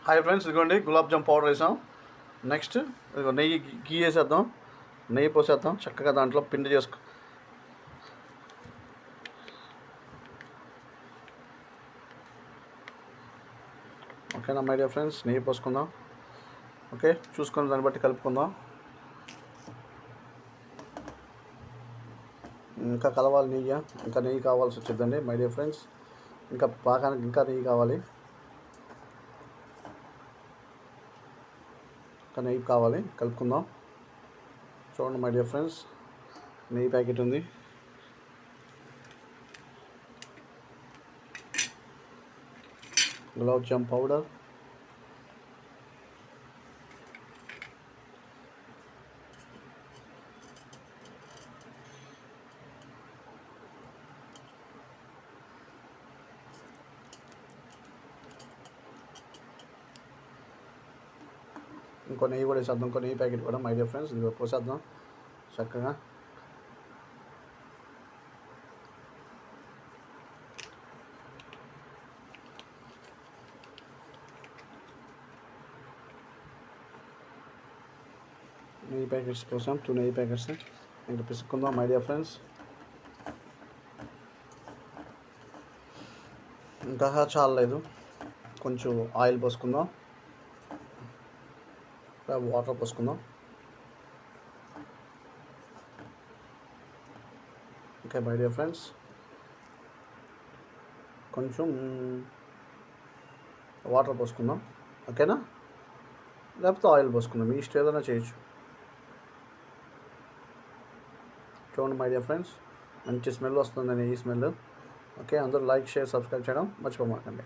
Hi friends, ఇదిగోండి gulab jam powder వేసాం. Next ఇదిగో నెయ్యి గీ వేసేద్దాం. నెయ్యి పోసేద్దాం చక్కగా దాంట్లో పిండి చేసుకో. ఓకేనా మై డియర్ ఫ్రెండ్స్, నెయ్యి పోసుకుందాం. ఓకే, చూసుకొని దాన్ని బట్టి కలుపుకుందాం. ఇంకా కలవాలి నెయ్యి, ఇంకా నెయ్యి కావాల్సి వచ్చిందండి మై డియర్ ఫ్రెండ్స్. ఇంకా పాకానికి ఇంకా నెయ్యి కావాలి, ఇంకా నెయ్యి కావాలి, కలుపుకుందాం. చూడండి మై డియర్ ఫ్రెండ్స్, నెయ్యి ప్యాకెట్ ఉంది. గులాబ్ జామ్ పౌడర్, ఇంకో నెయ్యి కూడా వేసేద్దాం. ఇంకో నెయ్యి ప్యాకెట్ కూడా మై డియర్ ఫ్రెండ్స్ ఇది పోసేద్దాం చక్కగా. నెయ్యి ప్యాకెట్స్ పోసాం, 2 నెయ్యి ప్యాకెట్స్. ఇంకా పిసుక్కుందాం మై డియర్ ఫ్రెండ్స్. ఇంకా చాలలేదు, కొంచెం ఆయిల్ పోసుకుందాం, వాటర్ పోసుకుందాం. ఓకే మై డియర్ ఫ్రెండ్స్, కొంచెం వాటర్ పోసుకుందాం. ఓకేనా, లేకపోతే ఆయిల్ పోసుకుందాం, మీ ఇష్టం ఏదైనా చేయొచ్చు. చూడండి మై డియర్ ఫ్రెండ్స్, మంచి స్మెల్ వస్తుందండి, ఈ స్మెల్. ఓకే, అందరూ లైక్, షేర్, సబ్స్క్రైబ్ చేయడం మర్చిపోమాకండి.